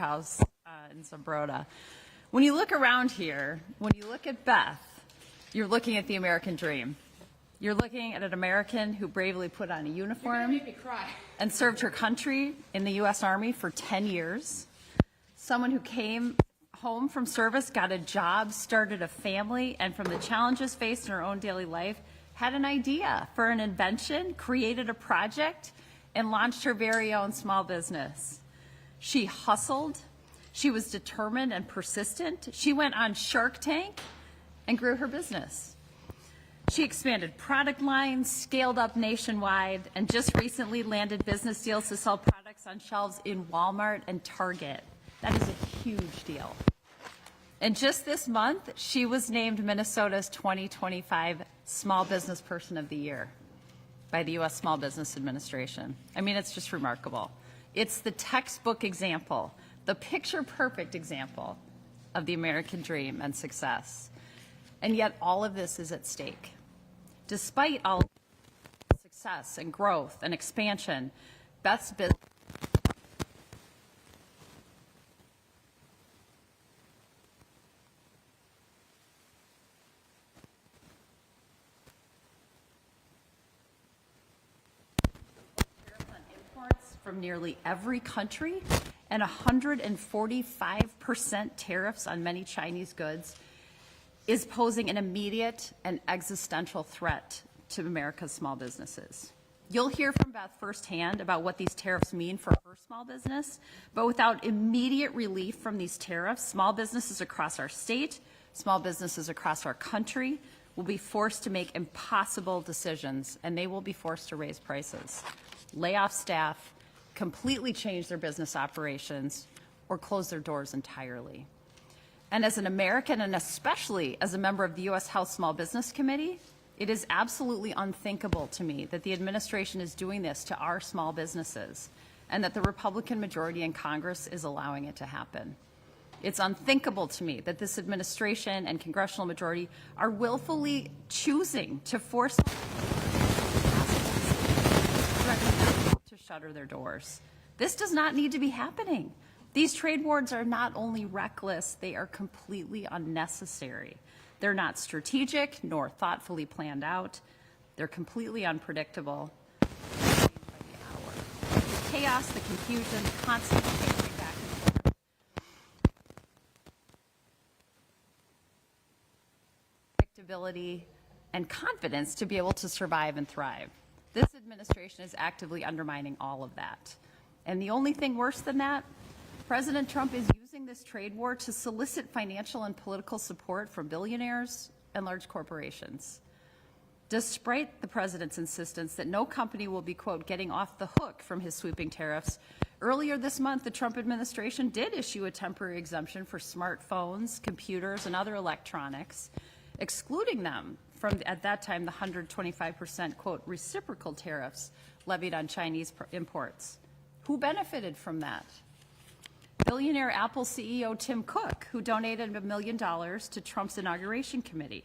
warehouse in Zumbrota. When you look around here, when you look at Beth, you're looking at the American dream. You're looking at an American who bravely put on a uniform and served her country in the U.S. Army for 10 years. Someone who came home from service, got a job, started a family, and from the challenges faced in her own daily life, had an idea for an invention, created a project, and launched her very own small business. She hustled, she was determined and persistent, she went on Shark Tank and grew her business. She expanded product lines, scaled up nationwide, and just recently landed business deals to sell products on shelves in Walmart and Target. That is a huge deal. And just this month, she was named Minnesota's 2025 Small Business Person of the Year by the U.S. Small Business Administration. I mean, it's just remarkable. It's the textbook example, the picture-perfect example of the American dream and success. And yet all of this is at stake. Despite all success and growth and expansion, Beth's business from nearly every country and 145% tariffs on many Chinese goods is posing an immediate and existential threat to America's small businesses. You'll hear from Beth firsthand about what these tariffs mean for her small business, but without immediate relief from these tariffs, small businesses across our state, small businesses across our country will be forced to make impossible decisions, and they will be forced to raise prices, lay off staff, completely change their business operations, or close their doors entirely. And as an American, and especially as a member of the U.S. House Small Business Committee, it is absolutely unthinkable to me that the administration is doing this to our small businesses and that the Republican majority in Congress is allowing it to happen. It's unthinkable to me that this administration and congressional majority are willfully choosing to force to shutter their doors. This does not need to be happening. These trade wars are not only reckless, they are completely unnecessary. They're not strategic nor thoughtfully planned out. They're completely unpredictable. The chaos, the confusion, the constant changing back and forth. Predictability and confidence to be able to survive and thrive. This administration is actively undermining all of that. And the only thing worse than that, President Trump is using this trade war to solicit financial and political support from billionaires and large corporations. Despite the president's insistence that no company will be, quote, getting off the hook from his sweeping tariffs, earlier this month, the Trump administration did issue a temporary exemption for smartphones, computers, and other electronics, excluding them from, at that time, the 125%, quote, reciprocal tariffs levied on Chinese imports. Who benefited from that? Billionaire Apple CEO Tim Cook, who donated $1 million to Trump's inauguration committee.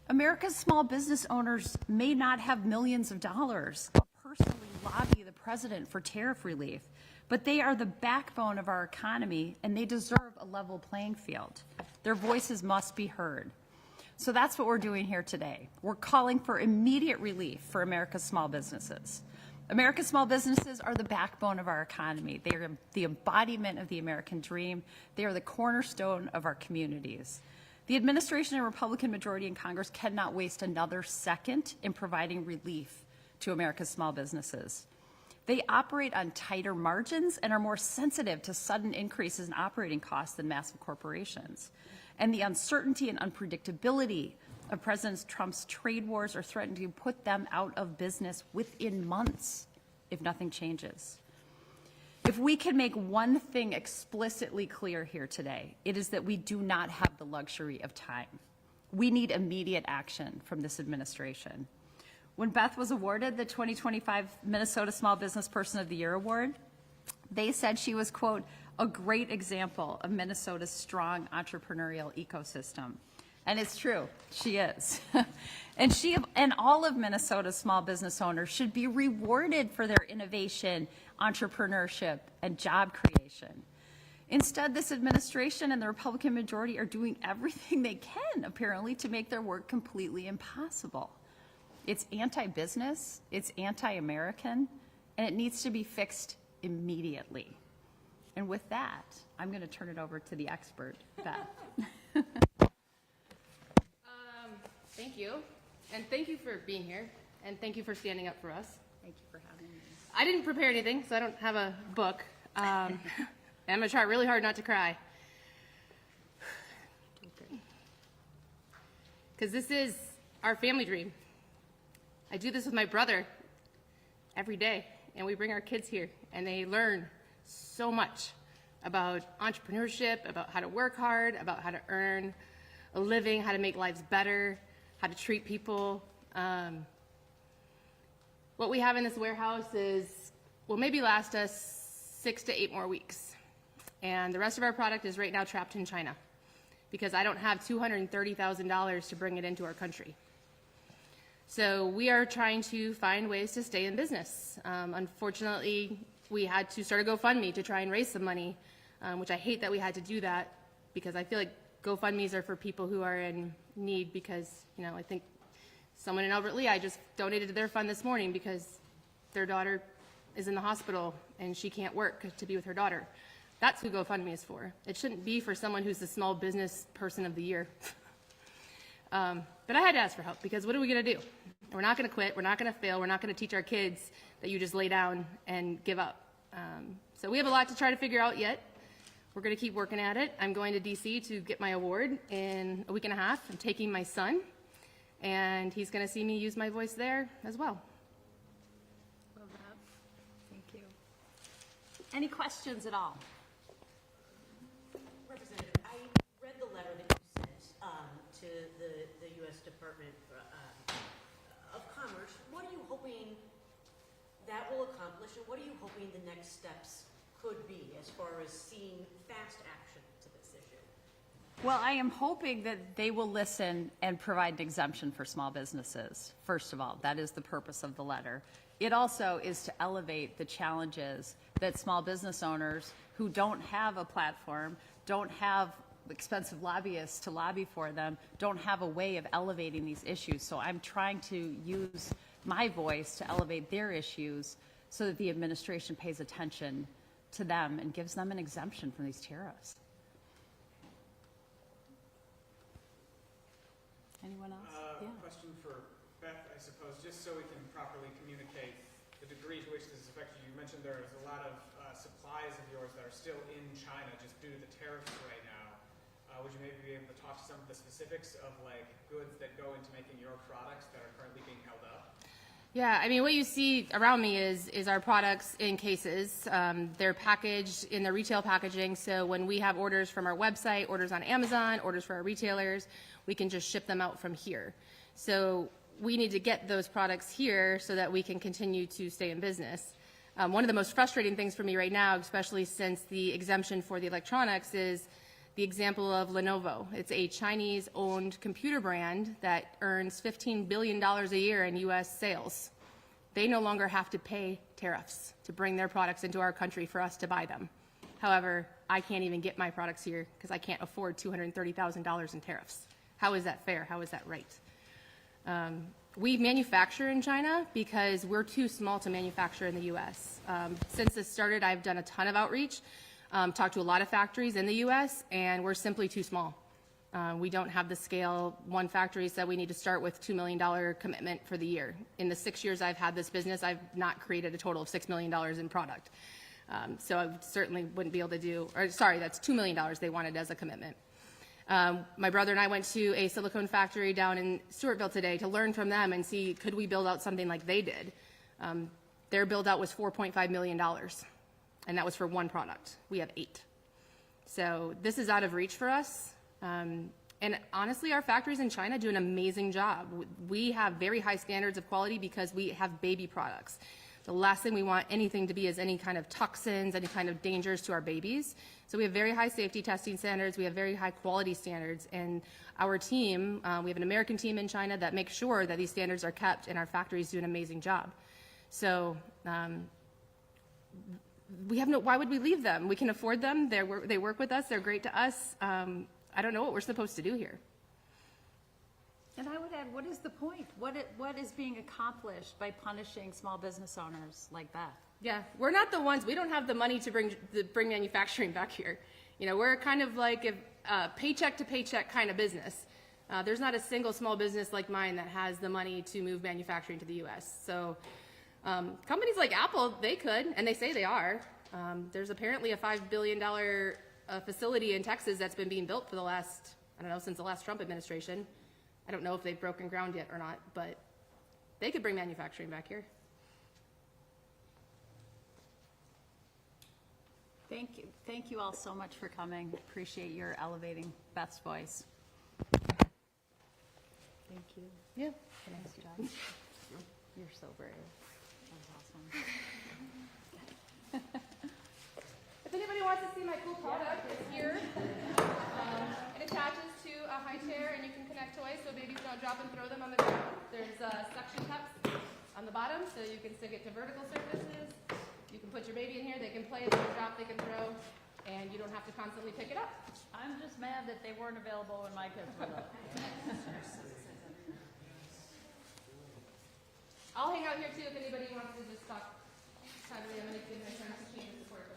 America's small business owners may not have millions of dollars to personally lobby the president for tariff relief, but they are the backbone of our economy, and they deserve a level playing field. Their voices must be heard. So that's what we're doing here today. We're calling for immediate relief for America's small businesses. America's small businesses are the backbone of our economy. They are the embodiment of the American dream. They are the cornerstone of our communities. The administration and Republican majority in Congress cannot waste another second in providing relief to America's small businesses. They operate on tighter margins and are more sensitive to sudden increases in operating costs than massive corporations. And the uncertainty and unpredictability of President Trump's trade wars are threatening to put them out of business within months if nothing changes. If we can make one thing explicitly clear here today, it is that we do not have the luxury of time. We need immediate action from this administration. When Beth was awarded the 2025 Minnesota Small Business Person of the Year award, they said she was, quote, a great example of Minnesota's strong entrepreneurial ecosystem. And it's true, she is. And she and all of Minnesota's small business owners should be rewarded for their innovation, entrepreneurship, and job creation. Instead, this administration and the Republican majority are doing everything they can, apparently, to make their work completely impossible. It's anti-business, it's anti-American, and it needs to be fixed immediately. And with that, I'm going to turn it over to the expert, Beth. Thank you. And thank you for being here. And thank you for standing up for us. Thank you for having me. I didn't prepare anything, so I don't have a book. And I'm going to try really hard not to cry. Because this is our family dream. I do this with my brother every day, and we bring our kids here, and they learn so much about entrepreneurship, about how to work hard, about how to earn a living, how to make lives better, how to treat people. What we have in this warehouse will maybe last us 6 to 8 more weeks. And the rest of our product is right now trapped in China because I don't have $230,000 to bring it into our country. So we are trying to find ways to stay in business. Unfortunately, we had to start a GoFundMe to try and raise some money, which I hate that we had to do that because I feel like GoFundMes are for people who are in need because, I think someone in Albert Lea, I just donated to their fund this morning because their daughter is in the hospital and she can't work to be with her daughter. That's who GoFundMe is for. It shouldn't be for someone who's the small business person of the year. But I had to ask for help because what are we going to do? We're not going to quit. We're not going to fail. We're not going to teach our kids that you just lay down and give up. So we have a lot to try to figure out yet. We're going to keep working at it. I'm going to D.C. to get my award in a week and a half. I'm taking my son, and he's going to see me use my voice there as well. Love that. Thank you. Any questions at all? Representative, I read the letter that you sent to the U.S. Department of Commerce. What are you hoping that will accomplish, and what are you hoping the next steps could be as far as seeing fast action to this issue? Well, I am hoping that they will listen and provide an exemption for small businesses. First of all, that is the purpose of the letter. It also is to elevate the challenges that small business owners who don't have a platform, don't have expensive lobbyists to lobby for them, don't have a way of elevating these issues. So I'm trying to use my voice to elevate their issues so that the administration pays attention to them and gives them an exemption from these tariffs. Anyone else? Yeah. Question for Beth, I suppose, just so we can properly communicate the degree to which this has affected you. You mentioned there is a lot of supplies of yours that are still in China just due to the tariffs right now. Would you maybe be able to talk to some of the specifics of goods that go into making your products that are currently being held up? Yeah, I mean, what you see around me is our products in cases. They're packaged in the retail packaging, so when we have orders from our website, orders on Amazon, orders for our retailers, we can just ship them out from here. So we need to get those products here so that we can continue to stay in business. One of the most frustrating things for me right now, especially since the exemption for the electronics, is the example of Lenovo. It's a Chinese-owned computer brand that earns $15 billion a year in U.S. sales. They no longer have to pay tariffs to bring their products into our country for us to buy them. However, I can't even get my products here because I can't afford $230,000 in tariffs. How is that fair? How is that right? We manufacture in China because we're too small to manufacture in the U.S. Since this started, I've done a ton of outreach. Talked to a lot of factories in the U.S., and we're simply too small. We don't have the scale. One factory said we need to start with $2 million commitment for the year. In the 6 years I've had this business, I've not created a total of $6 million in product. So I certainly wouldn't be able to do, or sorry, that's $2 million they wanted as a commitment. My brother and I went to a silicone factory down in Stewartville today to learn from them and see could we build out something like they did. Their build out was $4.5 million. And that was for one product. We have 8. So this is out of reach for us. And honestly, our factories in China do an amazing job. We have very high standards of quality because we have baby products. The last thing we want anything to be is any kind of toxins, any kind of dangers to our babies. So we have very high safety testing standards. We have very high quality standards. And our team, we have an American team in China that makes sure that these standards are kept, and our factories do an amazing job. So why would we leave them? We can afford them. They work with us. They're great to us. I don't know what we're supposed to do here. And I would add, what is the point? What is being accomplished by punishing small business owners like that? Yeah, we're not the ones. We don't have the money to bring manufacturing back here. You know, we're kind of like a paycheck to paycheck kind of business. There's not a single small business like mine that has the money to move manufacturing to the U.S. So companies like Apple, they could, and they say they are. There's apparently a $5 billion facility in Texas that's been being built for the last, I don't know, since the last Trump administration. I don't know if they've broken ground yet or not, but they could bring manufacturing back here. Thank you all so much for coming. Appreciate your elevating Beth's voice. Thank you. Yeah. Nice job. You're so brave. That was awesome. If anybody wants to see my cool product, it's here. It attaches to a high chair, and you can connect toys so babies don't drop and throw them on the ground. There's suction cups on the bottom, so you can stick it to vertical surfaces. You can put your baby in here. They can play, they can drop, they can throw, and you don't have to constantly pick it up. I'm just mad that they weren't available when my kids were little. I'll hang out here too if anybody wants to just talk privately. I'm going to give them a chance to change the support.